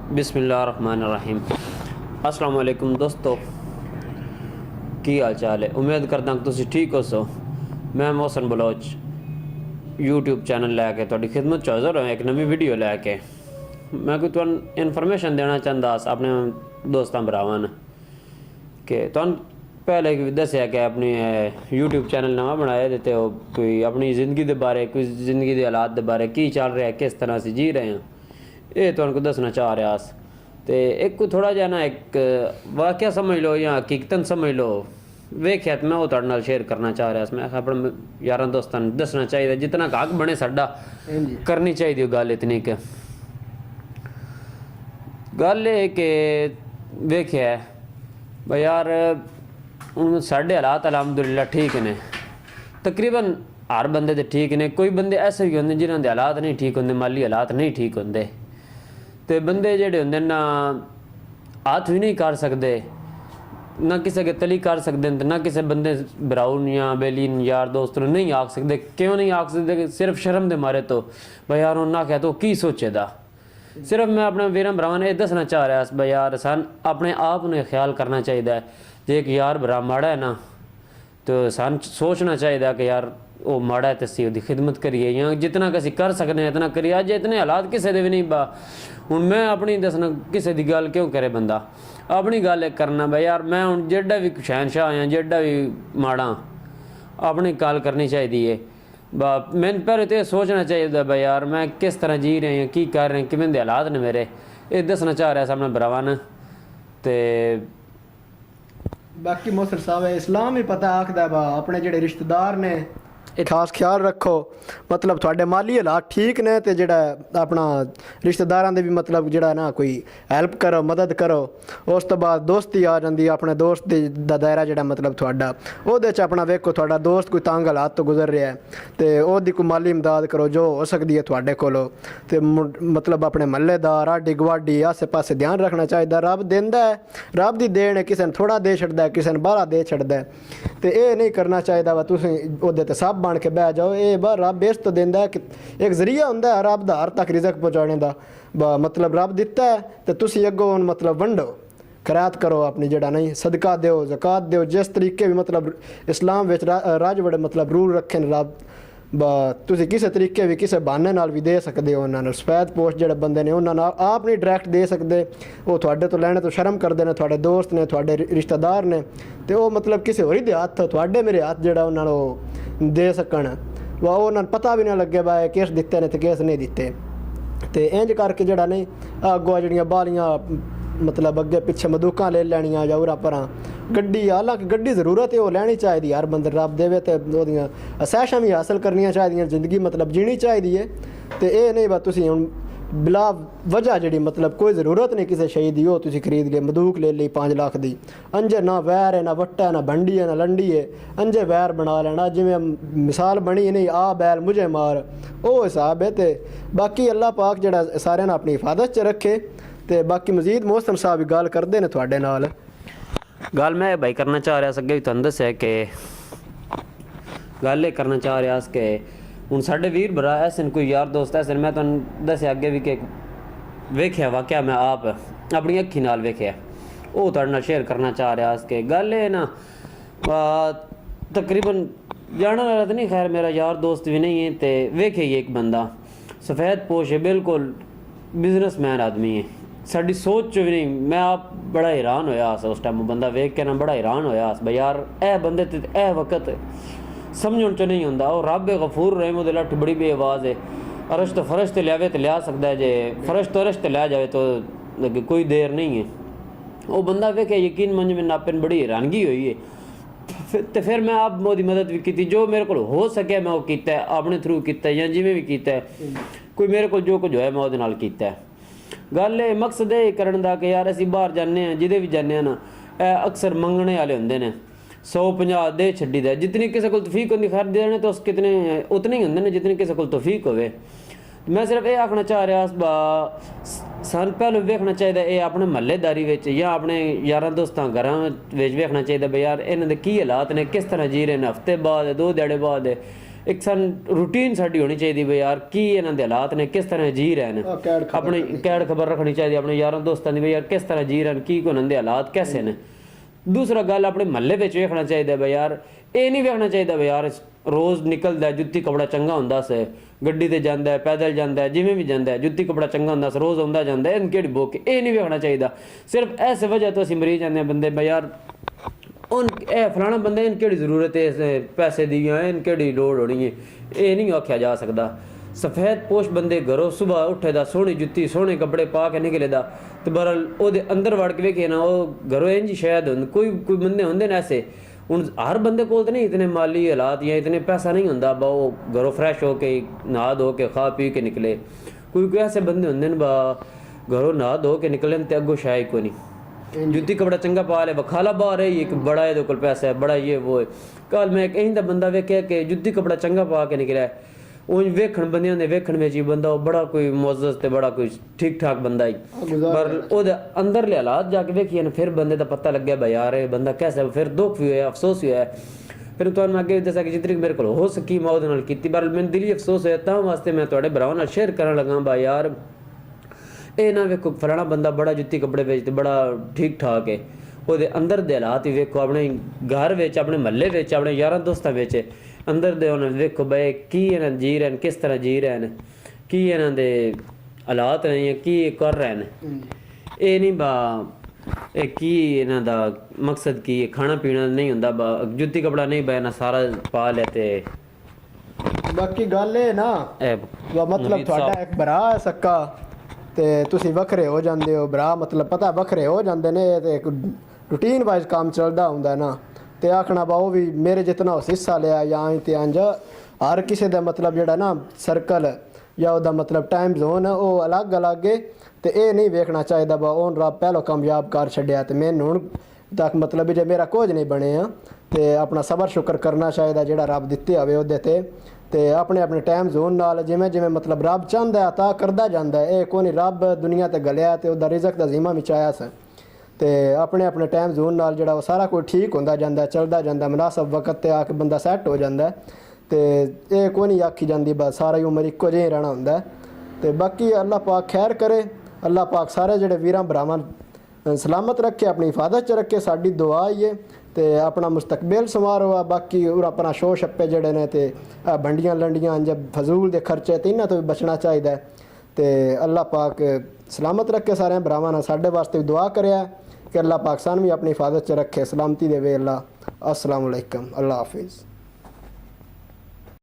बिस्मिल्लाहिर्रहमानिर्रहीम। अस्सलाम वालेकुम दोस्तों, की हाल चाल है। उम्मीद करदा कि तुसी ठीक हो सो। मैं मोहसन बलोच यूट्यूब चैनल लैके तुहाडी खिदमत च हाज़र होया एक नवी वीडियो लैके। मैं कोई तुहानू इन्फॉर्मेशन देना चाहता अपने दोस्तां भरावां कि तुहानू पहले दस्या कि अपनी यूट्यूब चैनल नवा बनाया ते कोई अपनी ज़िंदगी के बारे, कोई ज़िंदगी के हालात के बारे की चल रहा है, किस तरह से जी रहे हैं, ये तुहानू दसना चाह रहा। तो एक को थोड़ा जहा ना एक वाक़या समझ लो या हकीकतन समझ लो, वेख्या तो मैं वो तुहाडे नाल शेयर करना चाह रहा। मैं अपने यारां दोस्तां नूं दसना चाहिए, जितना हक बने साडा करनी चाहिए गल। इतनी कि गल है कि वेख्या भाई यार हूँ साढ़े हालात अलहमदुलिल्लाह ठीक ने, तकरीबन हर बंदे तो ठीक ने। कोई बंदे ऐसे भी होंगे जिन्होंने हालात नहीं ठीक होंगे, माली हालात नहीं ठीक होंगे, तो बंदे जेडे होंगे ना हाथ भी नहीं कर सकते, ना किसी के तली कर सकते, ना किसी बंदे भराउन या बेलीन यार दोस्त नहीं आख सकते। क्यों नहीं आख सकते? सिर्फ शर्म दे मारे। तो भाई यार उन्हें आख्या तो की सोचे दा। सिर्फ मैं अपने वीर भरावां ने दसना चाह रहा भाई यार सन अपने आप ने ख्याल करना चाहिए। जो एक यार भरा माड़ा है ना, तो सन सोचना चाहिए कि यार वो माड़ा है तो असी उसकी खिदमत करिए, या जितना कि कर सकते हैं इतना करिए। अज इतने हालात किसी के भी नहीं बा। हूँ मैं अपनी दसना किसी की गल क्यों करे बंदा, अपनी गल करना भाई यार मैं हूँ जेडा भी शहनशाह हाँ, जेडा भी माड़ा अपनी गल करनी चाहिए। मैंने पहले तो सोचना चाहिए भाई यार मैं किस तरह जी रहे हैं, की कर रहे हैं, किमें दे हालात ने मेरे, ये दसना चाह रहा सामने भरावां ने। ते बाकी मोहसिन साहब इस्लाम ही पता आखदा बा अपने जेडे रिश्तेदार ने खास ख्याल रखो। मतलब थोड़े माली हालात ठीक ने तो जेड़ा अपना रिश्तेदारां दे भी मतलब जेड़ा ना कोई हेल्प करो, मदद करो। उस तो बाद दोस्ती आ जाती है। अपने दोस्त दा दायरा जेड़ा मतलब थोड़ा ओहदे च अपना वेखो थोड़ा दोस्त कोई तंग हालात तो गुजर रहा है तो ओहदी कोई माली इमदाद करो जो हो सकती है थोड़े कोलों। तो मतलब अपने महल्लेदार आढ़ी गुआढ़ी आसे पासे ध्यान रखना चाहिए। रब देंदा है, रब दी देन है, किसी ने थोड़ा दे छड़दा है, किसी ने बाहरा दे छड़दा है। तो ये नहीं करना चाहिए वा तुसीं ओहदे ते सब बन के बह जाओ। ये बा रब इस तो देंदा है कि एक जरिया हुंदा है रब दा हर तक रिजक पहुँचाने का। मतलब रब दिता है तो तुसीं अगों मतलब वंडो, खैरात करो अपनी, जड़ा नहीं सदका दो, ज़कात दो, जिस तरीके भी मतलब इस्लाम विच राज बड़े मतलब रूल रखे रब। तुसीं किसी तरीके भी किसी बहाने नाल भी दे सकते हो। उन्होंने सफैद पोस्ट जेडे बंदे ने उन्होंने आप नहीं डायरैक्ट दे सकते, वो थोड़े तो लैने तो शर्म करते हैं, थोड़े दोस्त ने, थोड़े रिश्तेदार ने, तो वो मतलब किसी होरी दे हाथ थोड़े मेरे हाथ जेड़ा उन्होंने दे सकन, वह उन्होंने पता भी ना लगे भाई किस दिते ने तो किस नहीं दिते। तो इंज करके जड़ा नहीं अगों जड़ियाँ बालियाँ मतलब अगे पिछे मदूकां ले लैनियां या उरा परां गड्डी, हालांकि गड्डी जरूरत है वो लैनी चाहिए हर बंदे रब देवे तो ओहदियां असैशां भी हासिल करनियां चाहिए, जिंदगी मतलब जीनी चाहिए। तो ये नहीं बा तुसीं हुण बिला वजह जी मतलब कोई ज़रूरत नहीं किसी शही की, वो तुसीं खरीद ले बंदूक ले ली 5 लाख की, अंजे ना वैर है, ना वट्टा है, ना भंडी है, ना लंडी है, अंजे वैर बना लेना। जिमें मिसाल बनी नहीं आ बैल मुझे मार, वो हिसाब है। तो बाकी अल्लाह पाक जड़ा सारे ने अपनी हिफाजत च रखे। तो बाकी मजीद मोहसिन साहब गल करते हैं थोड़े नाल। गल मैं भाई करना चाह रहा अगे भी तुहानू दस्या कि गल ये करना चाह रहा कि हूँ साढ़े वीर भरा ऐसे कोई यार दोस्त ऐसे मैं तुहानू दस्या अगे भी कि वेख्या वाकया मैं आप अपनी अखी नाल वेख्या, वो तुहाडे नाल शेयर करना चाह रहा कि गल ये ना तकरीबन जाने वाला तो नहीं, खैर मेरा यार दोस्त भी नहीं है। तो वेखे ही एक बंदा सफ़ेद पोश है, बिल्कुल बिजनेसमैन आदमी है, साड़ी सोच भी नहीं। मैं आप बड़ा हैरान होया उस टाइम बंदा वेख के ना बड़ा हैरान होया भाई यार ए बंदे ते ए वक्त समझण च नहीं होंदा। और रब गफूर रहीम उहदे लठ बड़ी बेआवाज़ है, अरश तो फरश ते लियावे तो लिया सकता है, जे फरश तो अरश ते लिया जाए तो कोई देर नहीं है। वो बंदा वेखे यकीन मंज में नापन बड़ी हैरानगी हुई है। तो फिर मैं आप मोदी मदद भी की, जो मेरे को हो सके मैं वो किया अपने थ्रू किया या जिमें भी किया, कोई मेरे को जो कुछ होया मैं वो नाल किया। गल मकसद ये करन दा कि यार असी बाहर जाने जिदे भी जाने ना अक्सर मंगने वाले होंदे ने, 150 दे छड्डी दा, जितनी किसी को तौफीक होंदी खैर देने तो कितने उतने ही होंदे ने जितनी किसी को तौफीक होवे। मैं सिर्फ ये आखना चाह रहा सन पहले वेखना चाहिए ये अपने महल्लेदारी या अपने यारां दोस्तां घरां वेखना चाहिए भाई यार इन्हां दे की हालात ने, किस तरह जी रहे हैं, हफ्ते बाद 2 ध्याड़े बाद ਇੱਕ ਸਾਨੂੰ ਰੂਟੀਨ ਸਾਡੀ ਹੋਣੀ ਚਾਹੀਦੀ ਵੀ ਯਾਰ ਕੀ ਇਹਨਾਂ ਦੇ ਹਾਲਾਤ ਨੇ, ਕਿਸ ਤਰ੍ਹਾਂ ਜੀ ਰਹੇ ਨੇ, ਆਪਣੀ ਕੈਡ ਖਬਰ ਰੱਖਣੀ ਚਾਹੀਦੀ ਆਪਣੇ ਯਾਰਾਂ ਦੋਸਤਾਂ ਦੀ ਵੀ ਯਾਰ ਕਿਸ ਤਰ੍ਹਾਂ ਜੀ ਰਹੇ ਨੇ, ਕੀ ਉਹਨਾਂ ਦੇ ਹਾਲਾਤ ਕੈਸੇ ਨੇ। ਦੂਸਰਾ ਗੱਲ ਆਪਣੇ ਮਹੱਲੇ ਵਿੱਚ ਵੇਖਣਾ ਚਾਹੀਦਾ ਵੀ ਯਾਰ ਇਹ ਨਹੀਂ ਵੇਖਣਾ ਚਾਹੀਦਾ ਵੀ ਯਾਰ ਰੋਜ਼ ਨਿਕਲਦਾ ਜੁੱਤੀ ਕਪੜਾ ਚੰਗਾ ਹੁੰਦਾ ਸੀ, ਗੱਡੀ ਤੇ ਜਾਂਦਾ ਪੈਦਲ ਜਾਂਦਾ ਜਿਵੇਂ ਵੀ ਜਾਂਦਾ ਜੁੱਤੀ ਕਪੜਾ ਚੰਗਾ ਹੁੰਦਾ ਸੀ, ਰੋਜ਼ ਆਉਂਦਾ ਜਾਂਦਾ ਇਹਨ ਕਿਹੜੀ ਬੋਕ, ਇਹ ਨਹੀਂ ਵੇਖਣਾ ਚਾਹੀਦਾ। ਸਿਰਫ ਐਸੇ ਵਜ੍ਹਾ ਤੋਂ ਅਸੀਂ ਮਰੀ ਜਾਂਦੇ ਬੰਦੇ ਬਈ ਯਾਰ उन फलाना बंदे इन केड़ी जरूरत है इस पैसे दी, इन केड़ी लोड़ होनी है, ये नहीं आख्या जा सकता। सफेद पोश बंदे घरों सुबह उठे दा सोहनी जुत्ती सोहने कपड़े पा के निकले दा तो बहरहाल ओहदे अंदर वड़ के वेखे ना वो घरों इंज शायद कोई कोई बंदे होंदे ने ऐसे। हुण हर बंदे कोल तो नहीं इतने माली हालात या इतने पैसा नहीं होंदा बा वो घरों फ्रैश होके नहा धो के खा पी के निकले। कोई ऐसे बंदे होंदे ने बा घरों नहा धो के निकले ते अगों शायद कोई नहीं, जुत्ती कपड़ा चंगा पा ले खाला बाहर है एक बड़ा है कोल पैसा है बड़ा ये वो है। कल मैं कहीं दा बंदा वेख्या कि जुत्ती कपड़ा चंगा पा के निकला है, उन वेखण बंदे होंदे वेखण में जी बंदा बड़ा कोई मुअज़्ज़ज़ ते बड़ा कोई ठीक ठाक बंदा ही, पर ओदे अंदर ले हालात जाके वेखिए ना फिर बंदे दा पता लग गया भाई यार ये बंदा कैसा है। फिर दुख भी होया अफसोस भी होया। फिर तुहानू मैं अगे दस्सा कि जितनी मेरे को हो सकी मैं ओहदे नाल कीती, पर मैनूं दिली अफसोस होया तां वास्ते मैं तुहाडे भरावां नाल शेयर करन लगा भाई यार ਇਹ ਨਾ ਵੇਖੋ ਫਲਾਣਾ ਬੰਦਾ ਬੜਾ ਜੁੱਤੀ ਕੱਪੜੇ ਵੇਚਦੇ ਬੜਾ ਠੀਕ ਠਾਕ ਹੈ, ਉਹਦੇ ਅੰਦਰ ਦੇ ਹਾਲਾਤ ਹੀ ਵੇਖੋ ਆਪਣੇ ਘਰ ਵਿੱਚ ਆਪਣੇ ਮਹੱਲੇ ਵਿੱਚ ਆਪਣੇ ਯਾਰਾਂ ਦੋਸਤਾਂ ਵਿੱਚ ਅੰਦਰ ਦੇ ਉਹਨਾਂ ਵੇਖੋ ਬਈ ਕੀ ਇਹਨਾਂ ਜੀ ਰਹੇ ਨੇ, ਕਿਸ ਤਰ੍ਹਾਂ ਜੀ ਰਹੇ ਨੇ, ਕੀ ਇਹਨਾਂ ਦੇ ਹਾਲਾਤ ਨੇ, ਕੀ ਕਰ ਰਹੇ ਨੇ। ਇਹ ਨਹੀਂ ਬਾ ਇਹ ਕੀ ਇਹਨਾਂ ਦਾ ਮਕਸਦ ਕੀ ਖਾਣਾ ਪੀਣਾ ਨਹੀਂ ਹੁੰਦਾ ਬਾ ਜੁੱਤੀ ਕੱਪੜਾ ਨਹੀਂ ਬੈ ਨਾ ਸਾਰਾ ਪਾ ਲਿਆ ਤੇ ਬਾਕੀ ਗੱਲ ਇਹ ਨਾ ਮਤਲਬ ਤੁਹਾਡਾ ਇੱਕ ਭਰਾ ਸਕਾ ਤੇ ਤੁਸੀਂ ਵੱਖਰੇ ਹੋ ਜਾਂਦੇ ਹੋ ਭਰਾ, ਮਤਲਬ ਪਤਾ ਵੱਖਰੇ ਹੋ ਜਾਂਦੇ ਨੇ ਤੇ ਇੱਕ ਰੂਟੀਨ ਵਾਈਜ਼ ਕੰਮ ਚੱਲਦਾ ਹੁੰਦਾ ਨਾ ਤੇ ਆਖਣਾ ਬਾ ਉਹ ਵੀ ਮੇਰੇ ਜਿਤਨਾ ਉਸ ਹਿੱਸਾ ਲਿਆ ਜਾਂ ਤੇ ਅੰਜ ਹਰ ਕਿਸੇ ਦਾ ਮਤਲਬ ਜਿਹੜਾ ਨਾ ਸਰਕਲ ਜਾਂ ਉਹਦਾ ਮਤਲਬ ਟਾਈਮ ਜ਼ੋਨ ਉਹ ਅਲੱਗ ਅਲੱਗ ਹੈ ਤੇ ਇਹ ਨਹੀਂ ਵੇਖਣਾ ਚਾਹੀਦਾ ਬਾ ਉਹ ਰੱਬ ਪਹਿਲੋਂ ਕਾਮਯਾਬ ਕਰ ਛੱਡਿਆ ਤੇ ਮੈਨੂੰ ਹੁਣ ਤੱਕ ਮਤਲਬ ਜੇ ਮੇਰਾ ਕੁਝ ਨਹੀਂ ਬਣਿਆ ਤੇ ਆਪਣਾ ਸਬਰ ਸ਼ੁਕਰ ਕਰਨਾ ਚਾਹੀਦਾ ਜਿਹੜਾ ਰੱਬ ਦਿੱਤੇ ਹੋਵੇ ਉਹਦੇ ਤੇ ਆਪਣੇ ਆਪਣੇ ਟਾਈਮ ਜ਼ੋਨ ਨਾਲ ਜਿਵੇਂ ਜਿਵੇਂ ਮਤਲਬ ਰੱਬ ਚਾਹੁੰਦਾ ਅਤਾ ਕਰਦਾ ਜਾਂਦਾ। ਇਹ ਕੋਈ ਨਹੀਂ ਰੱਬ ਦੁਨੀਆ ਤੇ ਗਲਿਆ ਤੇ ਉਹਦਾ ਰਿਜ਼ਕ ਦਾ ਜ਼ਿੰਮਾ ਵਿੱਚ ਆਇਆ ਸੀ ਤੇ ਆਪਣੇ ਆਪਣੇ ਟਾਈਮ ਜ਼ੋਨ ਨਾਲ ਜਿਹੜਾ ਉਹ ਸਾਰਾ ਕੁਝ ਠੀਕ ਹੁੰਦਾ ਜਾਂਦਾ ਚੱਲਦਾ ਜਾਂਦਾ, ਮੁਨਾਸਬ ਵਕਤ ਤੇ ਆ ਕੇ ਬੰਦਾ ਸੈੱਟ ਹੋ ਜਾਂਦਾ ਤੇ ਇਹ ਕੋਈ ਨਹੀਂ ਆਖੀ ਜਾਂਦੀ ਬਸ ਸਾਰਾ ਹੀ ਉਮਰ ਇੱਕੋ ਜਿਹਾ ਹੀ ਰਹਿਣਾ ਹੁੰਦਾ। ਤੇ ਬਾਕੀ ਅੱਲਾਹ ਪਾਕ ਖੈਰ ਕਰੇ, ਅੱਲਾਹ ਪਾਕ ਸਾਰੇ ਜਿਹੜੇ ਵੀਰਾਂ ਭਰਾਵਾਂ ਸਲਾਮਤ ਰੱਖੇ, ਆਪਣੀ ਹਿਫਾਜ਼ਤ 'ਚ ਰੱਖੇ, ਸਾਡੀ ਦੁਆ ਹੀ ਹੈ ਤੇ ਆਪਣਾ ਮੁਸਤਕਬਲ ਸੰਵਾਰੋ ਆ। ਬਾਕੀ ਉਹ ਆਪਣਾ ਸ਼ੋਅ ਛੱਪੇ ਜਿਹੜੇ ਨੇ ਤੇ ਬੰਡੀਆਂ ਲੰਡੀਆਂ ਜਬ ਫਜ਼ੂਲ ਦੇ ਖਰਚੇ ਤੇ ਇਹਨਾਂ ਤੋਂ ਵੀ ਬਚਣਾ ਚਾਹੀਦਾ ਤੇ ਅੱਲਾਹ ਪਾਕ ਸਲਾਮਤ ਰੱਖੇ ਸਾਰਿਆਂ ਭਰਾਵਾਂ ਨਾਲ। ਸਾਡੇ ਵਾਸਤੇ ਵੀ ਦੁਆ ਕਰਿਆ ਕਿ ਅੱਲਾਹ ਪਾਕ ਸਾਨੂੰ ਵੀ ਆਪਣੀ ਹਿਫਾਜ਼ਤ 'ਚ ਰੱਖੇ, ਸਲਾਮਤੀ ਦੇਵੇ ਅੱਲਾਹ। अस्सलाम वालेकुम, अल्लाह हाफिज़।